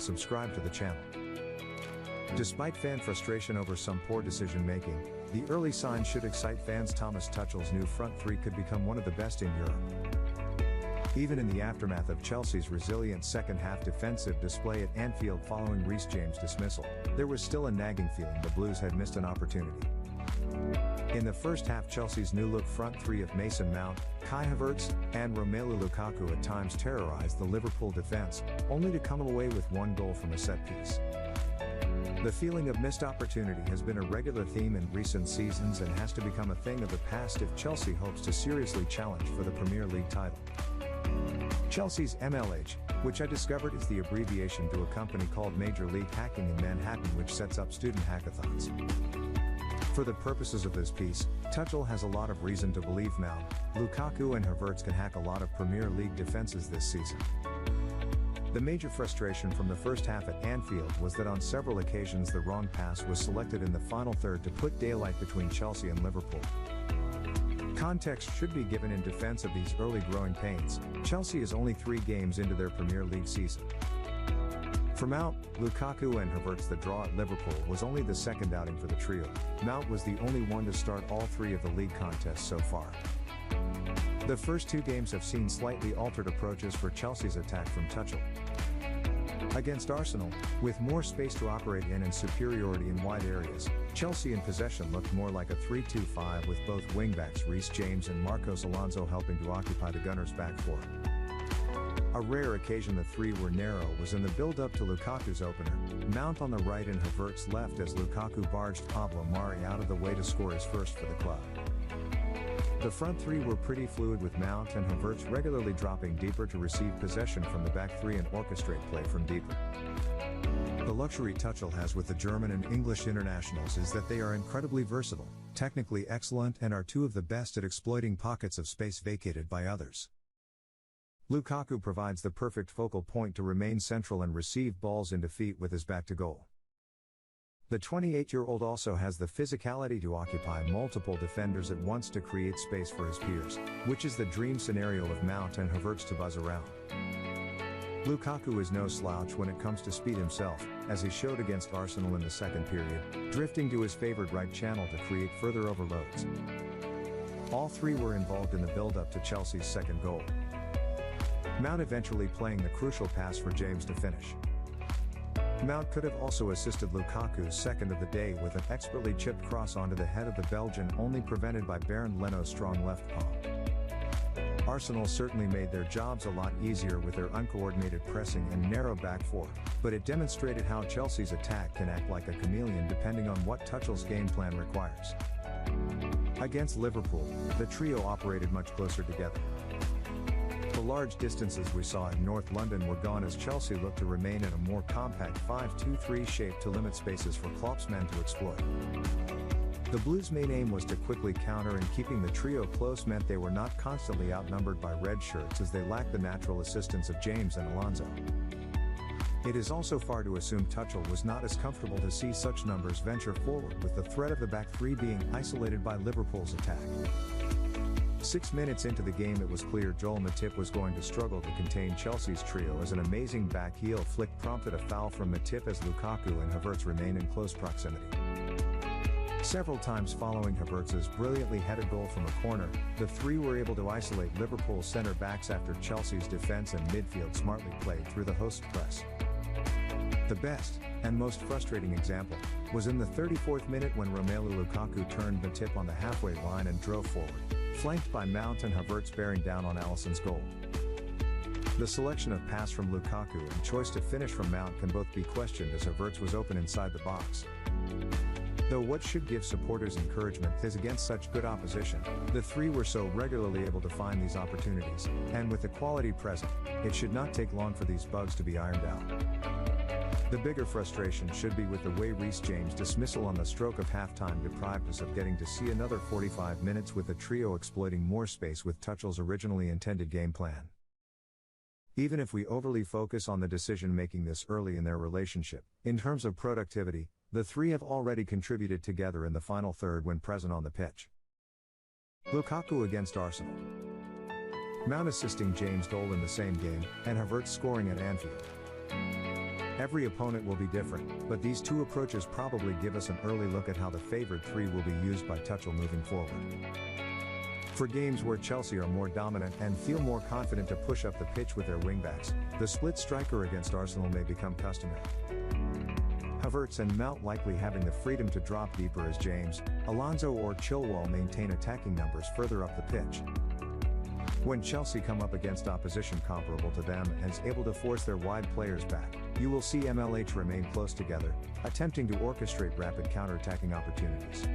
subscribe to the channel. Despite fan frustration over some poor decision making, the early signs should excite fans. Thomas Tuchel's new front three could become one of the best in Europe. Even in the aftermath of Chelsea's resilient second-half defensive display at Anfield following Reece James' dismissal, there was still a nagging feeling the Blues had missed an opportunity. In the first half, Chelsea's new-look front three of Mason Mount, Kai Havertz, and Romelu Lukaku at times terrorized the Liverpool defense, only to come away with one goal from a set piece. The feeling of missed opportunity has been a regular theme in recent seasons and has to become a thing of the past if Chelsea hopes to seriously challenge for the Premier League title. Chelsea's MLH, which I discovered is the abbreviation to a company called Major League Hacking in Manhattan, which sets up student hackathons. For the purposes of this piece, Tuchel has a lot of reason to believe Mount, Lukaku and Havertz can hack a lot of Premier League defenses this season. The major frustration from the first half at Anfield was that on several occasions the wrong pass was selected in the final third to put daylight between Chelsea and Liverpool. Context should be given in defense of these early growing pains. Chelsea is only 3 games into their Premier League season. For Mount, Lukaku and Havertz, the draw at Liverpool was only the second outing for the trio. Mount was the only one to start all 3 of the league contests so far. The first 2 games have seen slightly altered approaches for Chelsea's attack from Tuchel. Against Arsenal, with more space to operate in and superiority in wide areas, Chelsea in possession looked more like a 3-2-5 with both wingbacks Reece James and Marcos Alonso helping to occupy the Gunners' back four. A rare occasion the 3 were narrow was in the build-up to Lukaku's opener, Mount on the right and Havertz left as Lukaku barged Pablo Mari out of the way to score his first for the club. The front 3 were pretty fluid with Mount and Havertz regularly dropping deeper to receive possession from the back 3 and orchestrate play from deeper. The luxury Tuchel has with the German and English internationals is that they are incredibly versatile, technically excellent and are 2 of the best at exploiting pockets of space vacated by others. Lukaku provides the perfect focal point to remain central and receive balls into feet with his back to goal. The 28-year-old also has the physicality to occupy multiple defenders at once to create space for his peers, which is the dream scenario of Mount and Havertz to buzz around. Lukaku is no slouch when it comes to speed himself, as he showed against Arsenal in the second period, drifting to his favored right channel to create further overloads. All 3 were involved in the build-up to Chelsea's second goal. Mount eventually playing the crucial pass for James to finish. Mount could have also assisted Lukaku's second of the day with an expertly chipped cross onto the head of the Belgian, only prevented by Bernd Leno's strong left palm. Arsenal certainly made their jobs a lot easier with their uncoordinated pressing and narrow back four, but it demonstrated how Chelsea's attack can act like a chameleon depending on what Tuchel's game plan requires. Against Liverpool, the trio operated much closer together. The large distances we saw in North London were gone as Chelsea looked to remain in a more compact 5-2-3 shape to limit spaces for Klopp's men to exploit. The Blues' main aim was to quickly counter, and keeping the trio close meant they were not constantly outnumbered by red shirts as they lacked the natural assistance of James and Alonso. It is also far to assume Tuchel was not as comfortable to see such numbers venture forward with the threat of the back 3 being isolated by Liverpool's attack. 6 minutes into the game it was clear Joel Matip was going to struggle to contain Chelsea's trio as an amazing back heel flick prompted a foul from Matip as Lukaku and Havertz remain in close proximity. Several times following Havertz's brilliantly headed goal from a corner, the 3 were able to isolate Liverpool's centre backs after Chelsea's defence and midfield smartly played through the host press. The best, and most frustrating example, was in the 34th minute when Romelu Lukaku turned Matip on the halfway line and drove forward, flanked by Mount and Havertz bearing down on Alisson's goal. The selection of pass from Lukaku and choice to finish from Mount can both be questioned as Havertz was open inside the box. Though what should give supporters encouragement is against such good opposition, the 3 were so regularly able to find these opportunities, and with the quality present, it should not take long for these bugs to be ironed out. The bigger frustration should be with the way Reece James' dismissal on the stroke of halftime deprived us of getting to see another 45 minutes with the trio exploiting more space with Tuchel's originally intended game plan. Even if we overly focus on the decision-making this early in their relationship, in terms of productivity, the 3 have already contributed together in the final third when present on the pitch. Lukaku against Arsenal. Mount assisting James' goal in the same game, and Havertz scoring at Anfield. Every opponent will be different, but these two approaches probably give us an early look at how the favored three will be used by Tuchel moving forward. For games where Chelsea are more dominant and feel more confident to push up the pitch with their wingbacks, the split striker against Arsenal may become customary. Havertz and Mount likely having the freedom to drop deeper as James, Alonso or Chilwell maintain attacking numbers further up the pitch. When Chelsea come up against opposition comparable to them and is able to force their wide players back, you will see MLH remain close together, attempting to orchestrate rapid counter-attacking opportunities.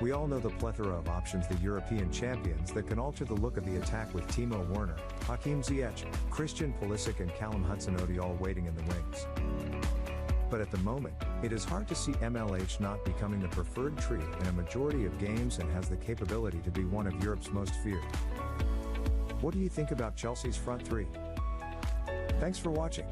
We all know the plethora of options the European champions that can alter the look of the attack with Timo Werner, Hakim Ziyech, Christian Pulisic and Callum Hudson-Odoi all waiting in the wings. But at the moment, it is hard to see MLH not becoming the preferred trio in a majority of games and has the capability to be one of Europe's most feared. What do you think about Chelsea's front three? Thanks for watching.